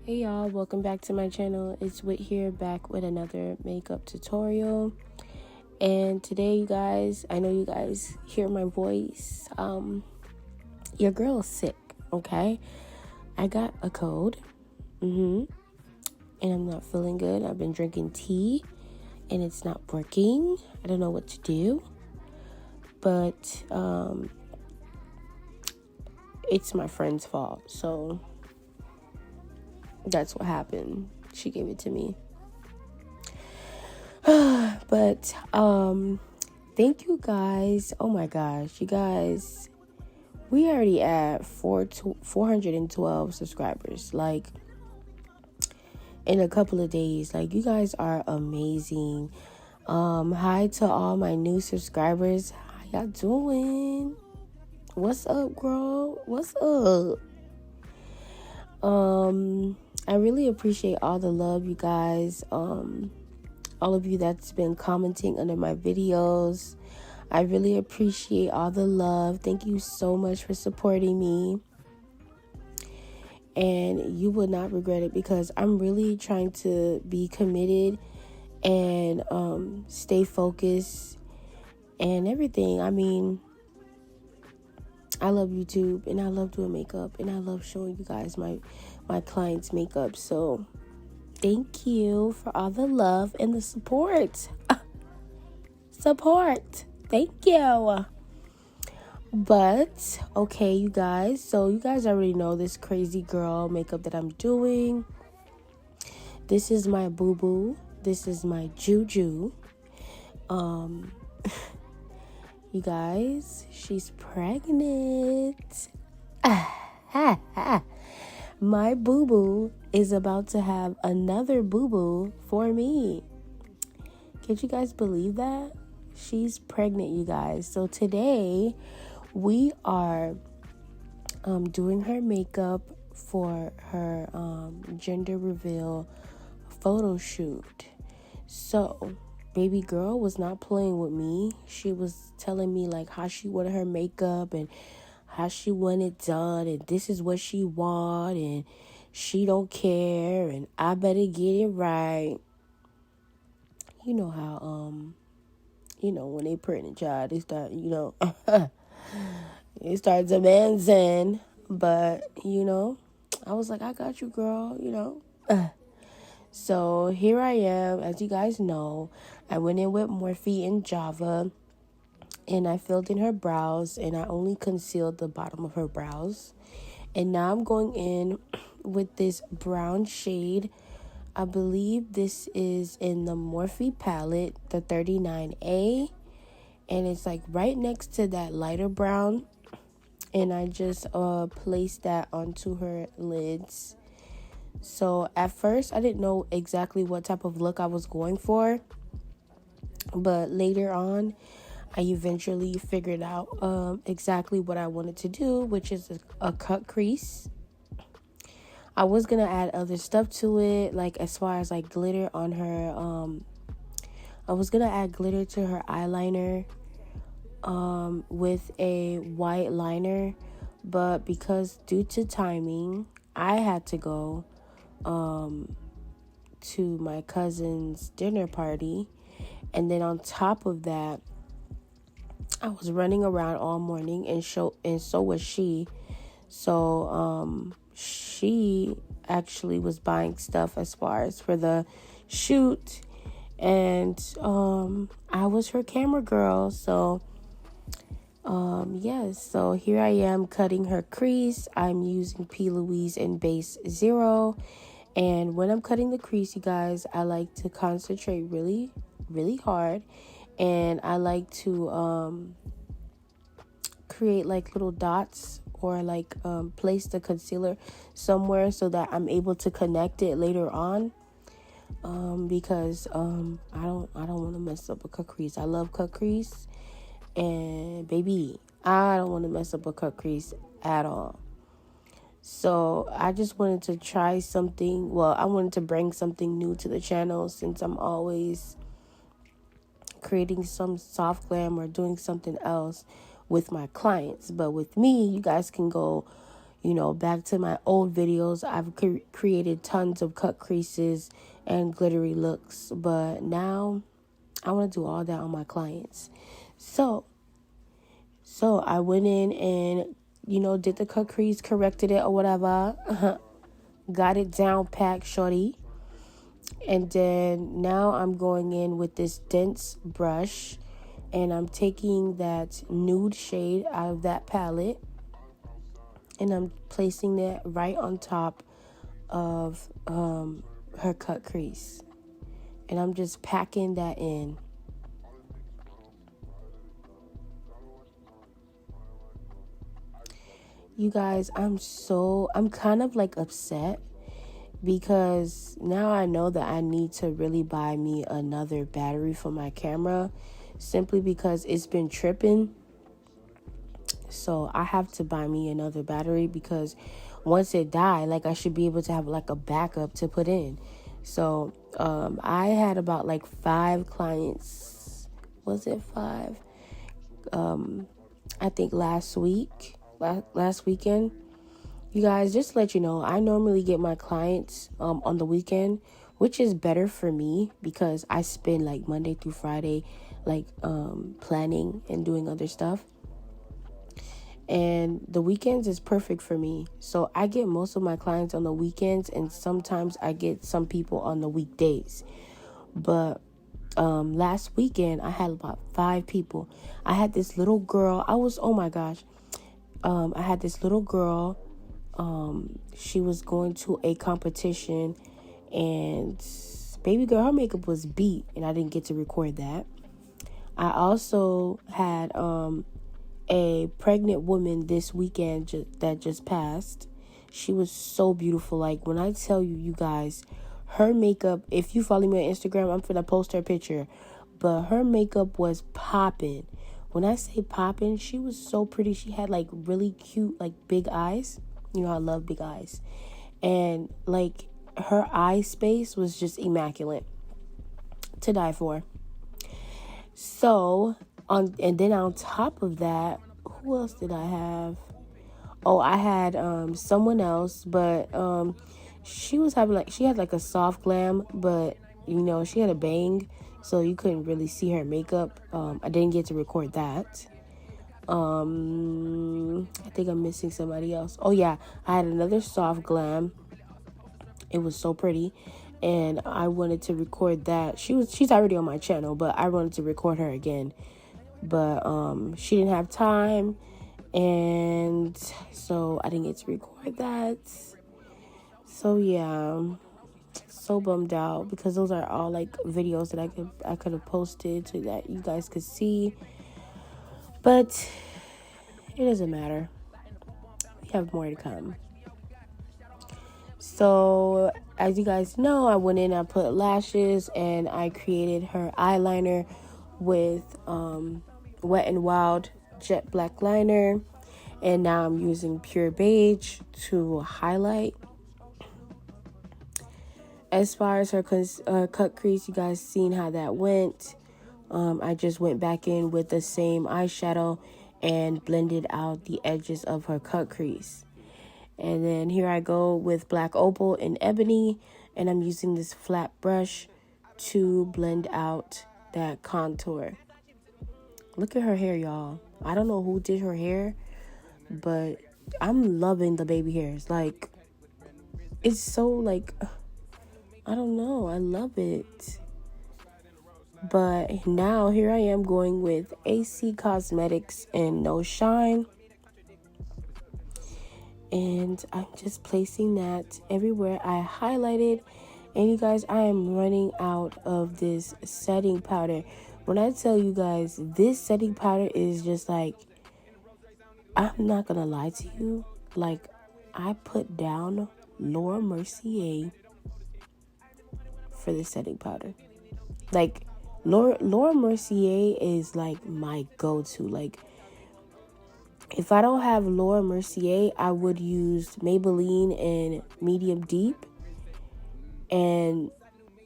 Hey y'all, welcome back to my channel. It's Wit here, back with another makeup tutorial. And today, you guys, I know you guys hear my voice. Your girl's sick, okay? I got a cold, and I'm not feeling good. I've been drinking tea, and it's not working. I don't know what to do, but it's my friend's fault, so that's what happened. She gave it to me. But thank you guys. Oh my gosh, you guys, we already at 412 subscribers, like in a couple of days. Like, you guys are amazing. Hi to all my new subscribers. How y'all doing? What's up, girl? What's up? I really appreciate all the love, you guys. All of you that's been commenting under my videos. I really appreciate all the love. Thank you so much for supporting me. And you will not regret it, because I'm really trying to be committed and stay focused and everything. I mean, I love YouTube, and I love doing makeup, and I love showing you guys my clients' makeup. So thank you for all the love and the support. Thank you. But okay, you guys, so you guys already know this crazy girl makeup that I'm doing. This is my boo-boo. This is my juju. You guys, she's pregnant. My boo-boo is about to have another boo-boo for me. Can you guys believe that? She's pregnant, you guys. So today we are doing her makeup for her gender reveal photo shoot. So baby girl was not playing with me. She was telling me like how she wanted her makeup and how she want it done, and this is what she want, and she don't care, and I better get it right. You know how when they pregnant child, they start, it starts demanding. But I was like, I got you, girl. So here I am. As you guys know, I went in with Morphe and Java, and I filled in her brows, and I only concealed the bottom of her brows. And now I'm going in with this brown shade. I believe this is in the Morphe palette, the 39A. And it's like right next to that lighter brown. And I just placed that onto her lids. So at first I didn't know exactly what type of look I was going for. But later on, I eventually figured out exactly what I wanted to do, which is a cut crease. I was going to add other stuff to it, like as far as like glitter on her. I was going to add glitter to her eyeliner with a white liner. But because due to timing, I had to go to my cousin's dinner party. And then on top of that, I was running around all morning, and so was she. So she actually was buying stuff as far as for the shoot, and I was her camera girl. So yes, so here I am cutting her crease. I'm using P. Louise in base 0, and when I'm cutting the crease, you guys, I like to concentrate really, really hard. And I like to create like little dots, or like place the concealer somewhere so that I'm able to connect it later on. Because I don't want to mess up a cut crease. I love cut crease, and baby, I don't want to mess up a cut crease at all. So I just wanted to try something. Well, I wanted to bring something new to the channel, since I'm always creating some soft glam or doing something else with my clients. But with me, you guys can go back to my old videos, I've created tons of cut creases and glittery looks, but now I want to do all that on my clients. So I went in and, did the cut crease, corrected it or whatever, got it down packed, shorty. And then now I'm going in with this dense brush, and I'm taking that nude shade out of that palette, and I'm placing that right on top of her cut crease. And I'm just packing that in. You guys, I'm kind of like upset because now I know that I need to really buy me another battery for my camera, simply because it's been tripping. So I have to buy me another battery, because once it died, like, I should be able to have like a backup to put in. So I had about like 5 clients. Was it 5? I think last weekend. You guys, just to let you know, I normally get my clients on the weekend, which is better for me because I spend like Monday through Friday like planning and doing other stuff. And the weekends is perfect for me. So I get most of my clients on the weekends, and sometimes I get some people on the weekdays. But last weekend I had about 5 people. I had this little girl. Oh my gosh. I had this little girl. She was going to a competition, and baby girl, her makeup was beat, and I didn't get to record that. I also had a pregnant woman this weekend that just passed. She was so beautiful. Like, when I tell you, you guys, her makeup, if you follow me on Instagram, I'm gonna post her picture, but her makeup was popping. When I say popping, she was so pretty. She had like really cute, like, big eyes. I love big eyes. And like, her eye space was just immaculate to die for. So, and then on top of that, who else did I have? Oh, I had someone else, but she had like a soft glam, but she had a bang, so you couldn't really see her makeup. I didn't get to record that. I think I'm missing somebody else. Oh yeah, I had another soft glam. It was so pretty, and I wanted to record that. She's already on my channel, but I wanted to record her again. But she didn't have time, and so I didn't get to record that. So yeah, so bummed out, because those are all like videos that I could have posted so that you guys could see. But it doesn't matter. We have more to come. So, as you guys know, I went in, I put lashes, and I created her eyeliner with Wet and Wild jet black liner. And now I'm using pure beige to highlight. As far as her cut crease, you guys seen how that went. I just went back in with the same eyeshadow and blended out the edges of her cut crease. And then here I go with black opal and ebony, and I'm using this flat brush to blend out that contour. Look at her hair, y'all. I don't know who did her hair, but I'm loving the baby hairs. Like, it's so like, I don't know, I love it. But now here I am going with AC Cosmetics and No Shine. And I'm just placing that everywhere I highlighted. And you guys, I am running out of this setting powder. When I tell you guys, this setting powder is just like, I'm not gonna lie to you. Like, I put down Laura Mercier for the setting powder. Like, Laura Mercier is like my go-to. Like, if I don't have Laura Mercier, I would use Maybelline and Medium Deep. And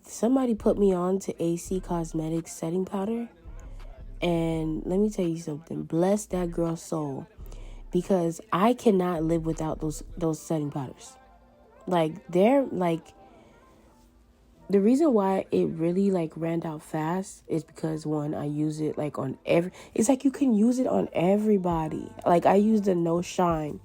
somebody put me on to AC Cosmetics setting powder. And let me tell you something. Bless that girl's soul. because I cannot live without those setting powders. Like, they're like, the reason why it really like ran out fast is because, one, I use it like on it's like you can use it on everybody. Like, I use the No Shine,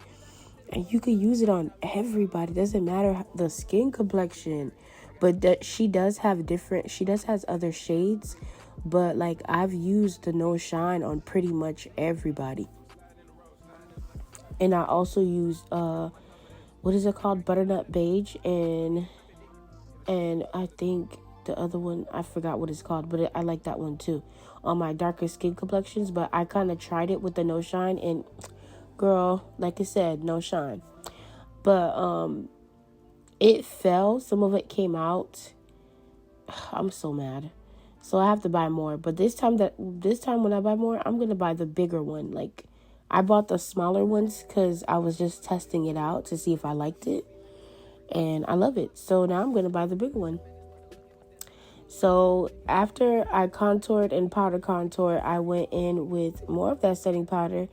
and you can use it on everybody. Doesn't matter the skin complexion, but that she does have has other shades, but like, I've used the No Shine on pretty much everybody. And I also use what is it called, butternut beige, and I think the other one, I forgot what it's called, but I like that one too on my darker skin complexions. But I kind of tried it with the No Shine, and girl, like I said, no shine. But it fell. Some of it came out. I'm so mad. So I have to buy more. But this time when I buy more, I'm gonna buy the bigger one. Like, I bought the smaller ones because I was just testing it out to see if I liked it, and I love it. So now I'm gonna buy the bigger one. So after I contoured and powder contour, I went in with more of that setting powder.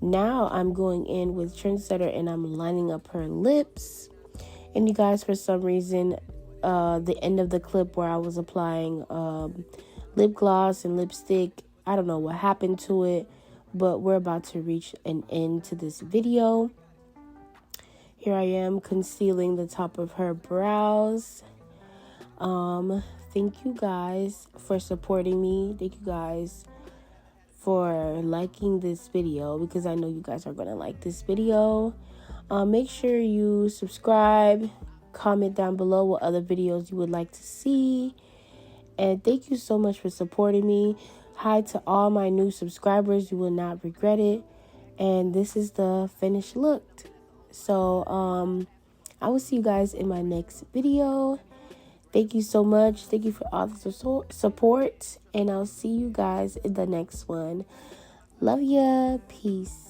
Now I'm going in with Trendsetter, and I'm lining up her lips. And you guys, for some reason, the end of the clip where I was applying lip gloss and lipstick, I don't know what happened to it, but we're about to reach an end to this video. Here I am concealing the top of her brows. Thank you guys for supporting me. Thank you guys for liking this video, because I know you guys are going to like this video. Make sure you subscribe, comment down below what other videos you would like to see. And thank you so much for supporting me. Hi to all my new subscribers. You will not regret it. And this is the finished look. So, I will see you guys in my next video. Thank you so much. Thank you for all the support. And I'll see you guys in the next one. Love ya. Peace.